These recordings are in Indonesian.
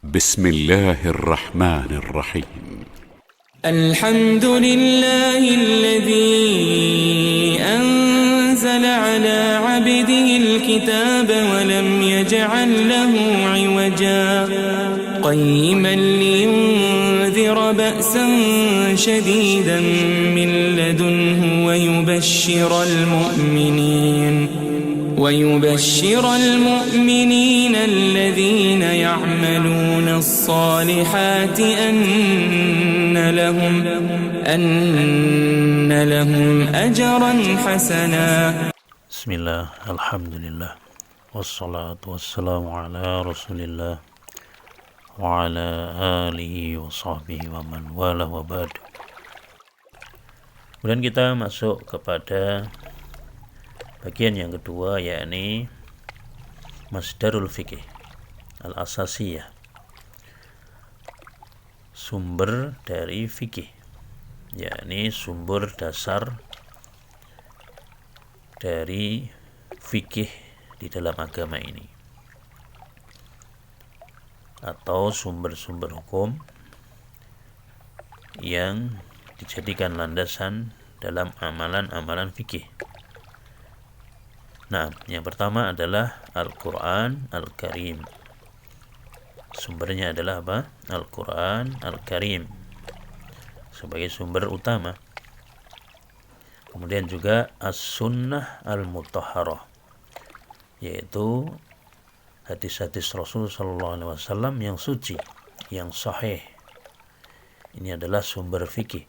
بسم الله الرحمن الرحيم الحمد لله الذي أنزل على عبده الكتاب ولم يجعل له عوجا قيما لينذر بأسا شديدا من لدنه ويبشر المؤمنين الذين يعملون الصالحات أن لهم أجرا حسنا. بسم الله الحمد لله والصلاة والسلام على رسول الله وعلى آله وصحبه ومن والاه وبعد. Kemudian kita masuk kepada bagian yang kedua, yakni masdarul fikih al-asasiyah, sumber dari fikih, yakni sumber dasar dari fikih di dalam agama ini, atau sumber-sumber hukum yang dijadikan landasan dalam amalan-amalan fikih. Nah, yang pertama adalah Al-Quran Al-Karim. Sumbernya adalah apa? Al-Quran Al-Karim sebagai sumber utama. Kemudian juga As-Sunnah Al-Mutahharah, yaitu hadis-hadis Rasul SAW yang suci, yang sahih. Ini adalah sumber fikih.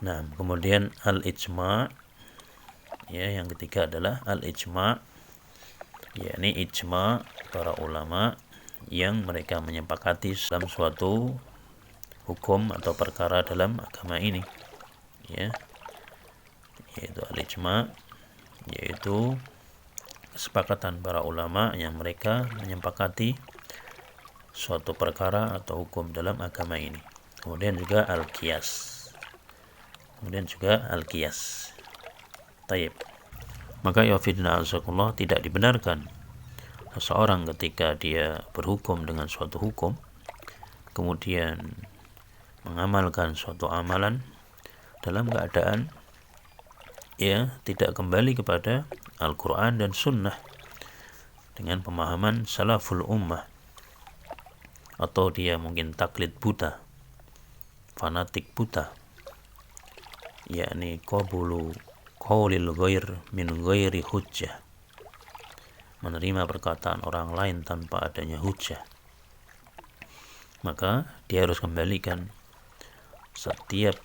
Nah, kemudian Al-Ijma', ya, yang ketiga adalah Al-Ijma', yakni ijma' para ulama yang mereka menyepakati dalam suatu hukum atau perkara dalam agama ini, ya, yaitu Al-Ijma', yaitu kesepakatan para ulama yang mereka menyepakati suatu perkara atau hukum dalam agama ini. Kemudian juga Al-Qiyas. Taib. Maka ya fidna azakullah, tidak dibenarkan seseorang ketika dia berhukum dengan suatu hukum kemudian mengamalkan suatu amalan dalam keadaan tidak kembali kepada Al-Quran dan Sunnah dengan pemahaman salaful ummah, atau dia mungkin taklid buta, fanatik buta, yakni qabulu qaulil ghair min ghairi hujjah, menerima perkataan orang lain tanpa adanya hujjah. Maka dia harus kembalikan setiap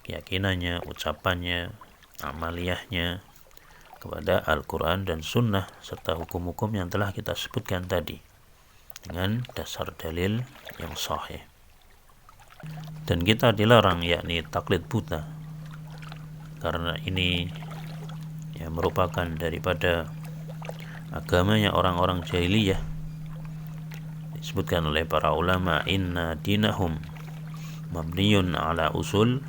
keyakinannya, ucapannya, amaliyahnya kepada Al-Quran dan Sunnah serta hukum-hukum yang telah kita sebutkan tadi dengan dasar dalil yang sahih. Dan kita dilarang yakni taklid buta, karena ini merupakan daripada agamanya orang-orang jahiliyah. Disebutkan oleh para ulama, inna dinahum mabniyun ala usul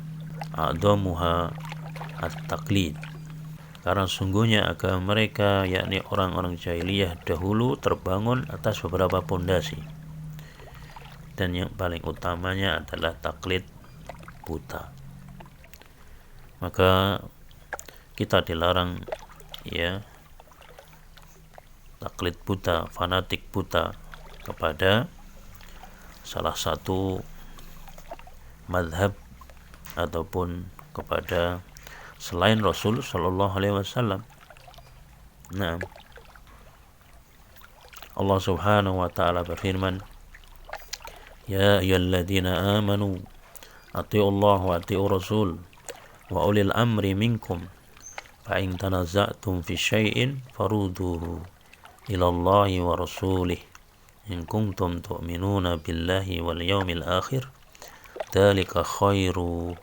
a'damuha at-taqlid, karena sungguhnya agama mereka yakni orang-orang jahiliyah dahulu terbangun atas beberapa pondasi, dan yang paling utamanya adalah taklid buta. Maka kita dilarang taklid buta, fanatik buta kepada salah satu madhab ataupun kepada selain Rasul Sallallahu Alaihi Wasallam. Nah, Allah Subhanahu Wa Taala berfirman, Ya ayyuhalladzina amanu atii'ullaha wa atii'ur rasul wa ulil amri minkum fa in tanaza'tum fi syai'in farudduhu ila Allahi wa rasulih in kuntum tu'minuna billahi wal yawmil akhir dzalika khairu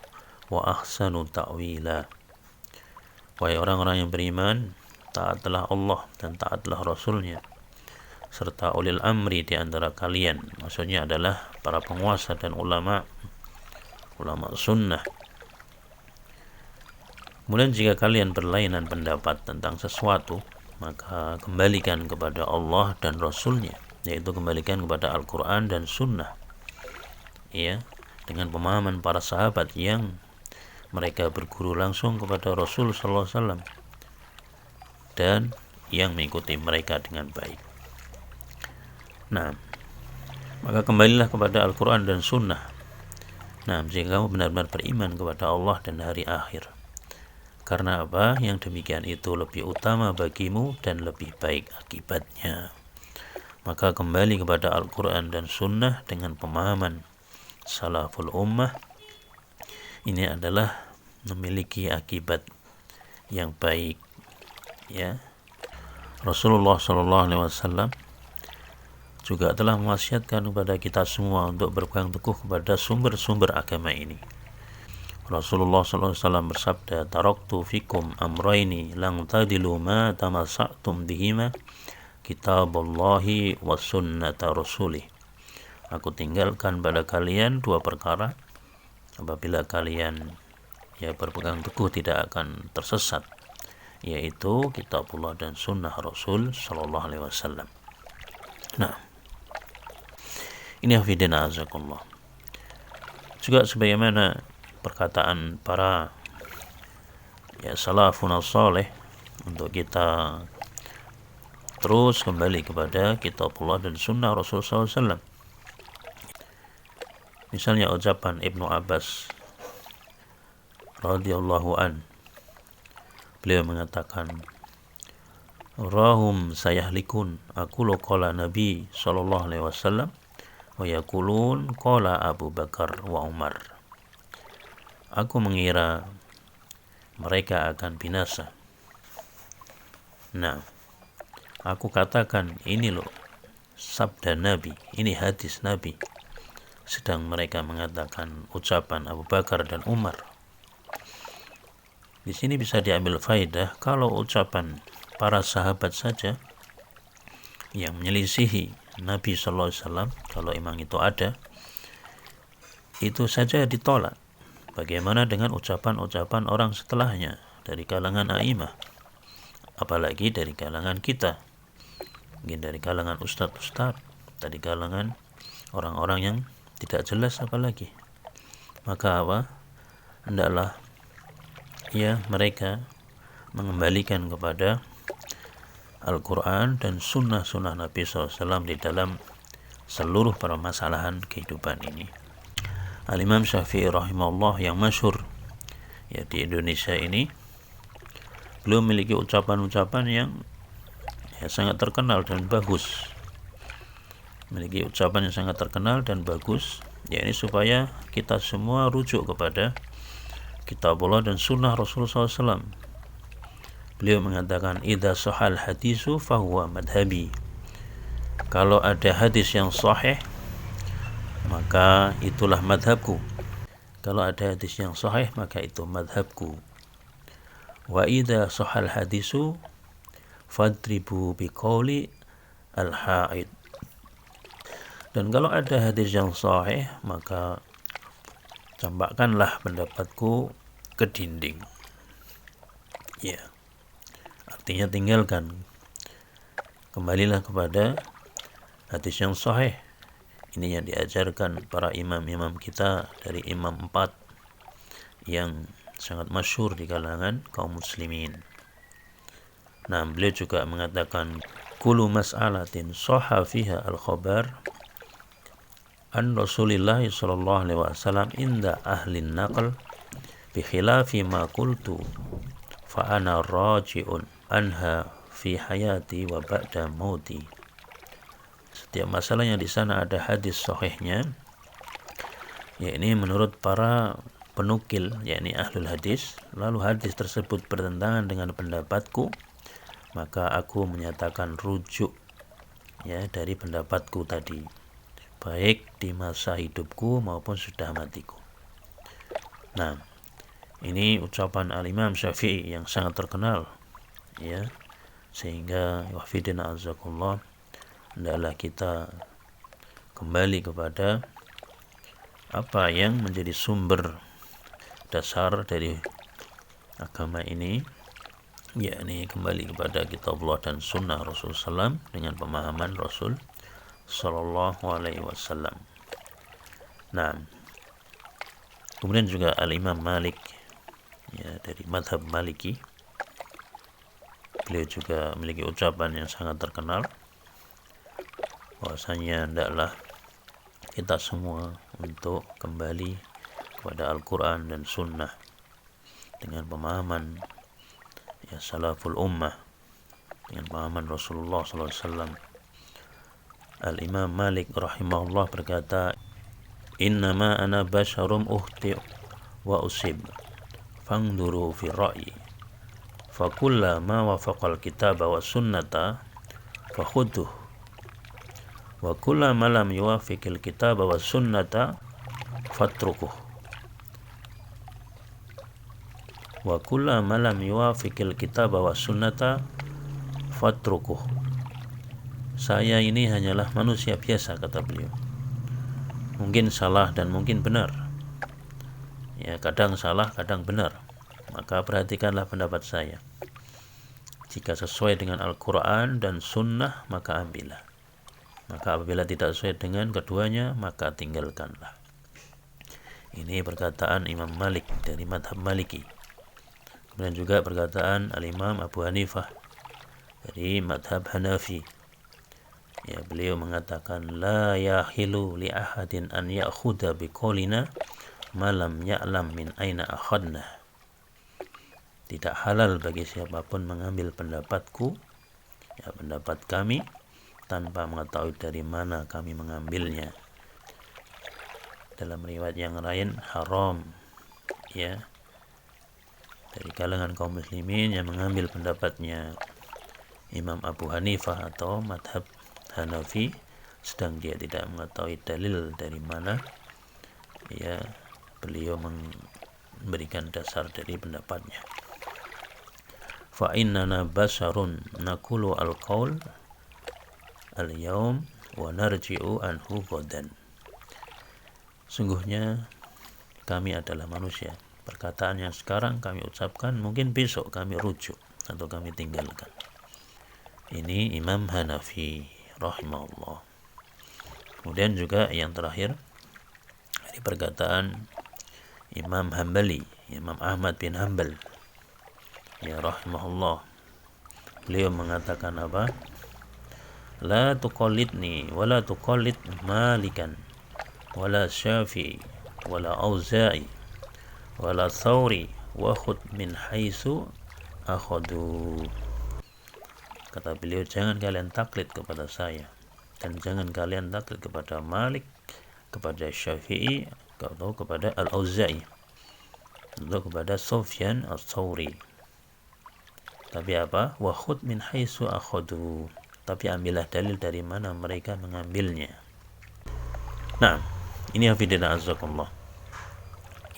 wa ahsanu ta'wila. Wahai orang-orang yang beriman, taatlah Allah dan taatlah Rasulnya serta ulil amri di antara kalian, maksudnya adalah para penguasa dan ulama sunnah. Kemudian jika kalian berlainan pendapat tentang sesuatu, maka kembalikan kepada Allah dan Rasulnya, yaitu kembalikan kepada Al-Quran dan Sunnah, ya, dengan pemahaman para sahabat yang mereka berguru langsung kepada Rasul sallallahu alaihi wasallam dan yang mengikuti mereka dengan baik. Nah, maka kembalilah kepada Al-Quran dan Sunnah. Nah, jika kamu benar-benar beriman kepada Allah dan hari akhir. Karena apa? Yang demikian itu lebih utama bagimu dan lebih baik akibatnya. Maka kembali kepada Al-Quran dan Sunnah dengan pemahaman salaful ummah. Ini adalah memiliki akibat yang baik, ya. Rasulullah SAW juga telah mewasiatkan kepada kita semua untuk berpegang teguh kepada sumber-sumber agama ini. Rasulullah SAW bersabda, "Taraktu fikum amraini lang tadilu ma tamassaktum bihima kitaballahi wa sunnata rasulih." Aku tinggalkan pada kalian dua perkara, apabila kalian berpegang teguh tidak akan tersesat, yaitu kitabullah dan sunnah Rasul sallallahu alaihi wasallam. Nah, ini hafidina azakullah. Juga sebagaimana perkataan para salafun salih untuk kita terus kembali kepada kitabullah dan sunnah Rasul sallallahu alaihi wasallam. Misalnya ucapan Ibnu Abbas radhiyallahu an, beliau mengatakan, "Rahum sayahlikun aqulu qala Nabi sallallahu alaihi wasallam wa yaqulun qala Abu Bakar wa Umar." Aku mengira mereka akan binasa. Nah, aku katakan ini loh sabda Nabi, ini hadis Nabi. Sedang mereka mengatakan ucapan Abu Bakar dan Umar. Di sini bisa diambil faedah kalau ucapan para sahabat saja yang menyelisihi Nabi sallallahu alaihi wasallam, kalau memang itu ada, itu saja ditolak. Bagaimana dengan ucapan-ucapan orang setelahnya dari kalangan a'imah, apalagi dari kalangan kita, mungkin dari kalangan ustadz-ustadz, dari kalangan orang-orang yang tidak jelas apalagi. Maka apa? Hendaklah mereka mengembalikan kepada Al-Quran dan sunnah-sunnah Nabi SAW di dalam seluruh permasalahan kehidupan ini. Al-Imam Syafi'i rahimahullah yang masyhur di Indonesia ini, beliau memiliki ucapan-ucapan yang sangat terkenal dan bagus. Memiliki ucapan yang sangat terkenal dan bagus, ini supaya kita semua rujuk kepada kitabullah dan sunnah Rasulullah SAW. Beliau mengatakan, "Idza sahal hadisu fahuwa madhabi." Kalau ada hadis yang sahih, maka itulah madhabku. Kalau ada hadis yang sahih, maka itu madhabku. Wa idza sahal hadisu fadribu biqauli al-haid. Dan kalau ada hadis yang sahih, maka campakkanlah pendapatku ke dinding. Artinya tinggalkan. Kembalilah kepada hadis yang sahih. Ini yang diajarkan para imam-imam kita dari Imam 4 yang sangat masyhur di kalangan kaum muslimin. Nah, beliau juga mengatakan, "Kullu mas'alatin sahha fiha al-khabar an Rasulillah sallallahu alaihi wasallam inda ahli naql bi khilafi ma qultu fa ana raji'un anha fi hayati wa ba'da mauti." Setiap masalah yang di sana ada hadis sahihnya, ini menurut para penukil, yakni ahlul hadis, lalu hadis tersebut bertentangan dengan pendapatku, maka aku menyatakan rujuk dari pendapatku tadi, baik di masa hidupku maupun sudah matiku. Nah, ini ucapan Al-Imam Syafi'i yang sangat terkenal, sehingga wafidina azakullah, hendaklah kita kembali kepada apa yang menjadi sumber dasar dari agama ini, yakni kembali kepada kitabullah dan sunnah Rasulullah SAW dengan pemahaman Rasul Sallallahu Alaihi Wasallam. Nah, kemudian juga Al-Imam Malik, ya, dari madhab Maliki, beliau juga memiliki ucapan yang sangat terkenal bahwasanya hendaklah kita semua untuk kembali kepada Al-Quran dan Sunnah dengan pemahaman ya salaful ummah, dengan pemahaman Rasulullah SAW. Al-Imam Malik rahimahullah berkata, innama ana basyarum uhti wa usib fangduru fi ra'yi fakulla ma wafaqal kitaba wa sunnata fakhuduh wa kulla ma lam yuwafiqil kitaba wa sunnata fatrukuh wa kulla ma lam yuwafiqil kitaba wa sunnata fatrukuh. Saya ini hanyalah manusia biasa, kata beliau, mungkin salah dan mungkin benar, ya, kadang salah kadang benar, maka perhatikanlah pendapat saya. Jika sesuai dengan Al-Quran dan Sunnah maka ambillah, maka apabila tidak sesuai dengan keduanya maka tinggalkanlah. Ini perkataan Imam Malik dari madhab Maliki. Kemudian juga perkataan Al-Imam Abu Hanifah dari madhab Hanafi. Ya, beliau mengatakan la yahilu li ahadin an ya'khudha biqaulina ma lam ya'lam min aina akhadna. Tidak halal bagi siapapun mengambil pendapatku, ya, pendapat kami, tanpa mengetahui dari mana kami mengambilnya. Dalam riwayat yang lain haram, ya, dari kalangan kaum muslimin yang mengambil pendapatnya Imam Abu Hanifah atau madhab Hanafi sedang dia tidak mengetahui dalil dari mana, ya, beliau memberikan dasar dari pendapatnya. Fa innana basharun naqulu al-qaul al-yawm wa narji'u anhu ghadan. Sungguhnya kami adalah manusia, perkataan yang sekarang kami ucapkan mungkin besok kami rujuk atau kami tinggalkan. Ini Imam Hanafi rahimahullah. Kemudian juga yang terakhir dari perkataan Imam Hambali, Imam Ahmad bin Hanbal, ya, rahimahullah. Beliau mengatakan apa? La tuqallidni wala tuqallid Malikan wala Syafi'i wala Auza'i wala Thawri wa khud min haitsu akhadu. Kata beliau, jangan kalian taklid kepada saya dan jangan kalian taklid kepada Malik, kepada Syafi'i, atau kepada Al-Auza'i, atau kepada Sufyan Ats-Tsauri. Tapi apa? Wa khud min haitsu akhadu. Tapi ambillah dalil dari mana mereka mengambilnya. Nah, ini hafidina azzakumullah.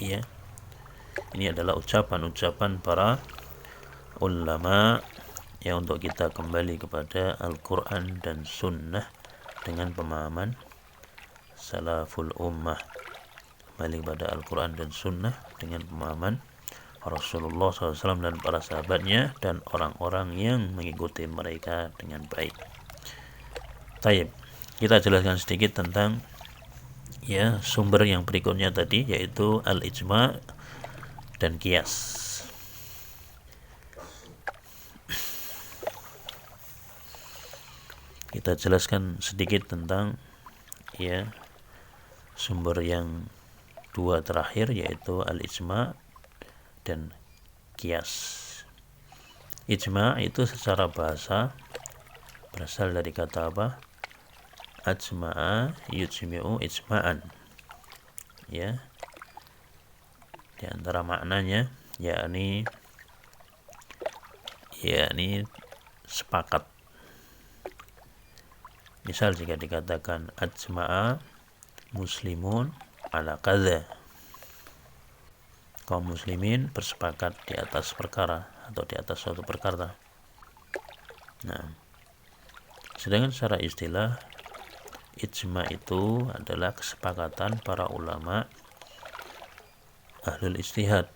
Iya. Ini adalah ucapan-ucapan para ulama ya, untuk kita kembali kepada Al-Quran dan Sunnah dengan pemahaman salaful ummah, kembali kepada Al-Quran dan Sunnah dengan pemahaman Rasulullah SAW dan para sahabatnya dan orang-orang yang mengikuti mereka dengan baik. Taib, kita jelaskan sedikit tentang, ya, sumber yang berikutnya tadi, yaitu al-ijma' dan qiyas. Kita jelaskan sedikit tentang, ya, sumber yang dua terakhir, yaitu al-ijma' dan qiyas. Ijma' itu secara bahasa berasal dari kata apa? Ajma'a yujmi'u ijma'an, ya. Di antara maknanya yakni sepakat. Misal jika dikatakan ajma'a muslimun ala qadza, kaum muslimin bersepakat di atas perkara atau di atas suatu perkara. Nah, sedangkan secara istilah ijma' itu adalah kesepakatan para ulama ahlul ijtihad,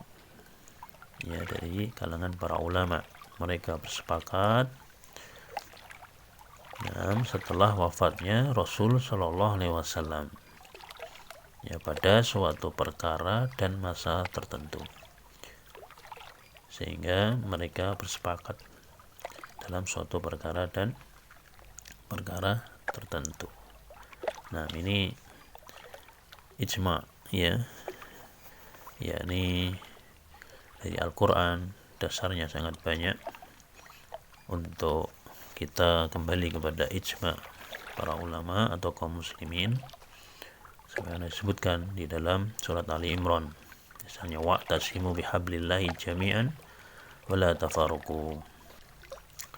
ya, dari kalangan para ulama mereka bersepakat setelah wafatnya Rasul Shallallahu Alaihi Wasallam, ya, pada suatu perkara dan masa tertentu, sehingga mereka bersepakat dalam suatu perkara dan perkara tertentu. Nah, ini ijma, ya, yakni dari Al-Quran. Dasarnya sangat banyak untuk kita kembali kepada ijma para ulama atau kaum muslimin, sebagaimana disebutkan di dalam surat Ali Imran, misalnya wa'tasimu bihablillahi jami'an wa la tafarraqu,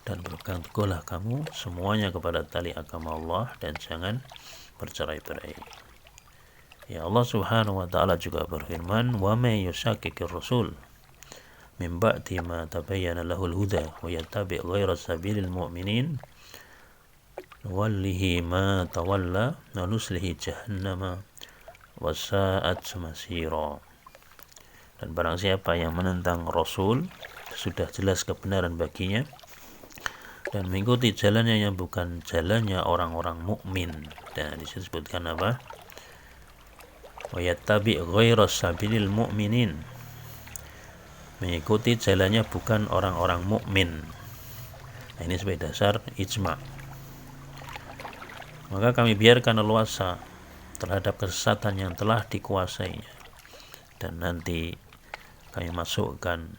dan berpegang teguhlah kamu semuanya kepada tali agama Allah dan jangan bercerai-berai. Ya, Allah Subhanahu wa taala juga berfirman, wa may yushaqiqir rasul min ba'di ma tabayyana lahul huda wa yattabi' ghayra sabilil mu'minin nuwallihi ma tawalla wa nuslihi jahannama wa sa'at masira. Dan barang siapa yang menentang Rasul, sudah jelas kebenaran baginya, dan mengikuti jalannya yang bukan jalannya orang-orang mukmin. Dan disebutkan apa? Wa yattabi' ghayra sabilil mu'minin, mengikuti jalannya bukan orang-orang mukmin. Nah, ini sebagai dasar ijma. Maka kami biarkan leluasa terhadap kesesatan yang telah dikuasainya, dan nanti kami masukkan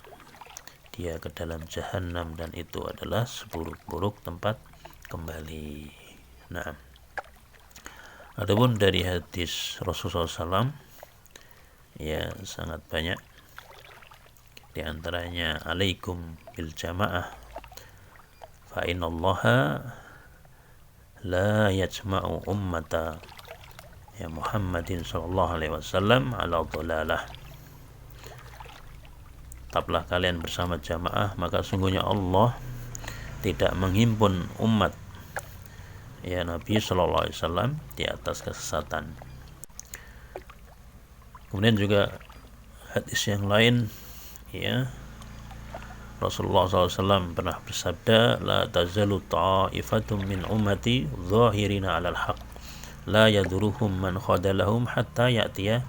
dia ke dalam jahanam, dan itu adalah seburuk-buruk tempat kembali. Nah, adapun dari hadis Rasulullah SAW, ya, sangat banyak. Di antaranya alaikum bil jamaah fa innallaha la yajma'u ummata ya Muhammadin sallallahu alaihi wasallam ala dhalalah. Tetaplah kalian bersama jamaah, maka sungguhnya Allah tidak menghimpun umat ya Nabi sallallahu alaihi wasallam di atas kesesatan. Kemudian juga hadis yang lain, ya, Rasulullah SAW pernah bersabda, la tazalu ta'ifatum min ummati zahirina 'alal haq la yaduruhum man khadalahum hatta ya'tiya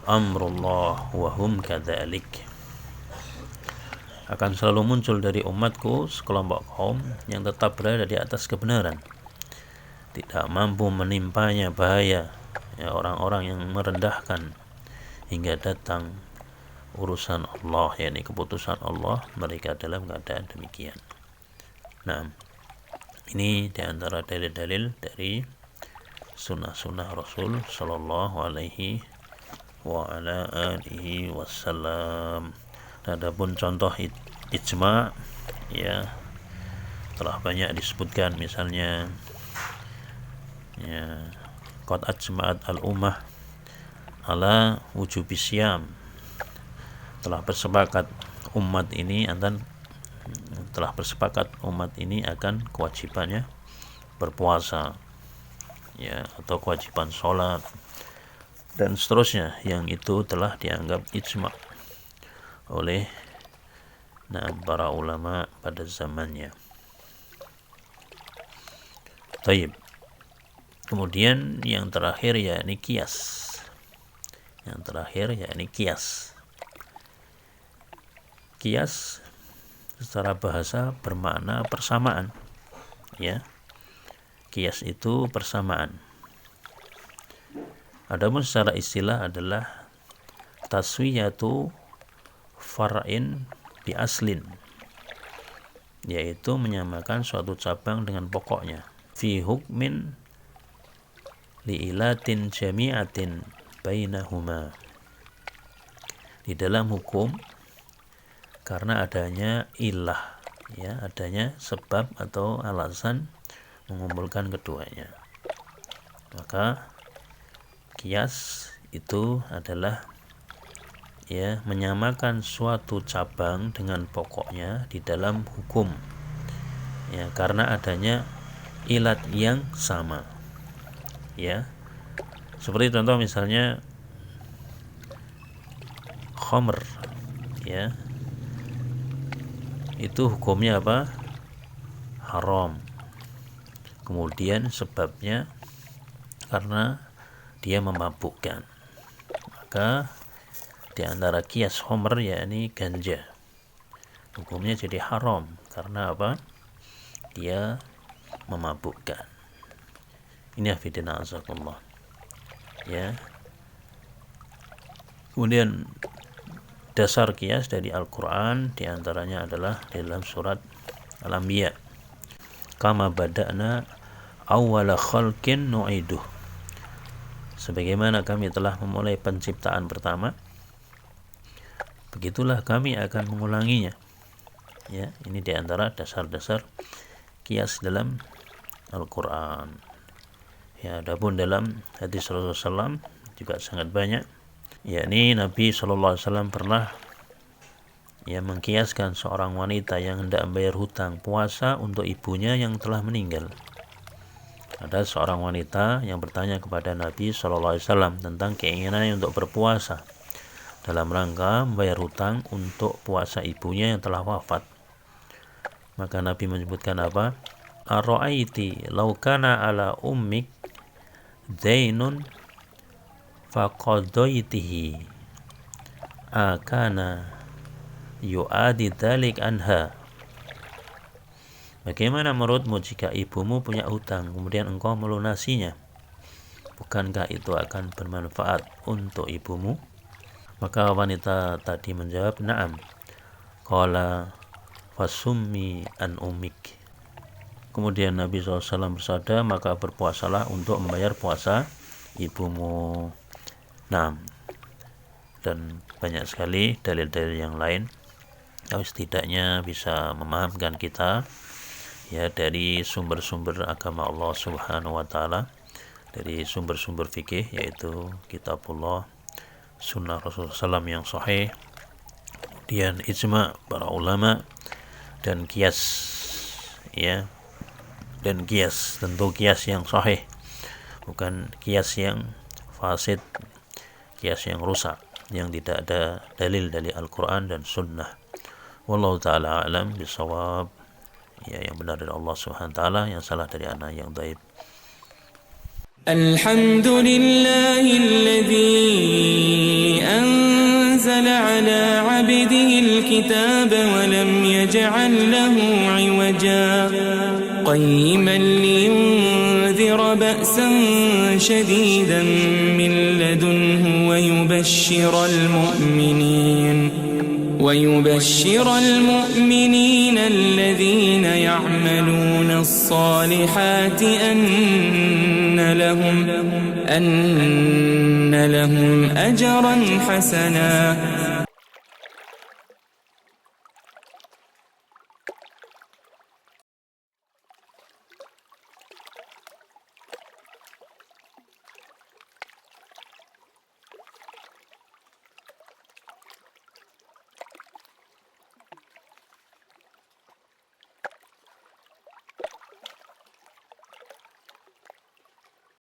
amrullah wa hum kadzalik. Akan selalu muncul dari umatku sekelompok kaum yang tetap berada di atas kebenaran, tidak mampu menimpanya bahaya, ya, orang-orang yang merendahkan, hingga datang urusan Allah, yakni keputusan Allah, mereka dalam keadaan demikian. Nah, ini diantara dalil-dalil dari sunnah-sunnah Rasul Sallallahu Alaihi wa ala alihi wasallam. Adapun contoh ijma, ya, telah banyak disebutkan, misalnya, ya, qad ajma'at al-ummah ala wujubi syam, telah bersepakat umat ini akan kewajibannya berpuasa, ya, atau kewajiban sholat dan seterusnya, yang itu telah dianggap ijma oleh para ulama pada zamannya. Taib. Kemudian yang terakhir yakni qiyas. Qiyas secara bahasa bermakna persamaan, ya. Qiyas itu persamaan. Adapun secara istilah adalah taswiyatu far'in bi aslin, yaitu menyamakan suatu cabang dengan pokoknya, fi hukmin li'ilatin jami'atin bainahuma, di dalam hukum karena adanya ilah, ya, adanya sebab atau alasan mengumpulkan keduanya. Maka qiyas itu adalah, ya, menyamakan suatu cabang dengan pokoknya di dalam hukum, ya, karena adanya ilat yang sama, ya. Seperti contoh misalnya khamr, ya, itu hukumnya apa? Haram. Kemudian sebabnya karena dia memabukkan. Maka di antara kias homer yakni ganja, hukumnya jadi haram karena apa? Dia memabukkan. Ini afidina azakullah. Ya. Kemudian dasar kias dari Al-Quran diantaranya adalah dalam surat Al-Anbiya, kama bada'na awwala khalqin nu'iduh, sebagaimana kami telah memulai penciptaan pertama, begitulah kami akan mengulanginya. Ya, ini diantara dasar-dasar kias dalam Al-Quran. Ya, adapun dalam hadis Rasulullah SAW juga sangat banyak. Yakni Nabi SAW pernah mengkiaskan seorang wanita yang hendak membayar hutang puasa untuk ibunya yang telah meninggal. Ada seorang wanita yang bertanya kepada Nabi SAW tentang keinginannya untuk berpuasa dalam rangka membayar hutang untuk puasa ibunya yang telah wafat. Maka Nabi menyebutkan apa? Ara'aiti law kana ala ummik dainun faqadaitihi akana yu'adi dzalik anha. Bagaimana menurutmu jika ibumu punya hutang kemudian engkau melunasinya? Bukankah itu akan bermanfaat untuk ibumu? Maka wanita tadi menjawab, na'am. Qala fasummi an ummik. Kemudian Nabi SAW bersabda, maka berpuasalah untuk membayar puasa ibumu. Nah, dan banyak sekali dalil-dalil yang lain yang setidaknya bisa memahamkan kita ya dari sumber-sumber agama Allah Subhanahu wa taala, dari sumber-sumber fikih yaitu kitabullah, sunnah Rasulullah SAW yang sahih, kemudian ijma para ulama, dan kias ya, dan kias tentu kias yang sahih, bukan kias yang fasid, kias yang rusak, yang tidak ada dalil dari Al-Quran dan Sunnah. Wallahu ta'ala a'lam bisawab. Ya, yang benar dari Allah Subhanahu wa taala, yang salah dari anak yang dhaif. Alhamdulillahilladzi anzala ala 'abdihi al-kitaba wa lam yaj'al lahu 'iwaja qayyiman liyunzira ba'san shadidan min ladunhu ويبشر المؤمنين الذين يعملون الصالحات أن لهم أجرا حسنا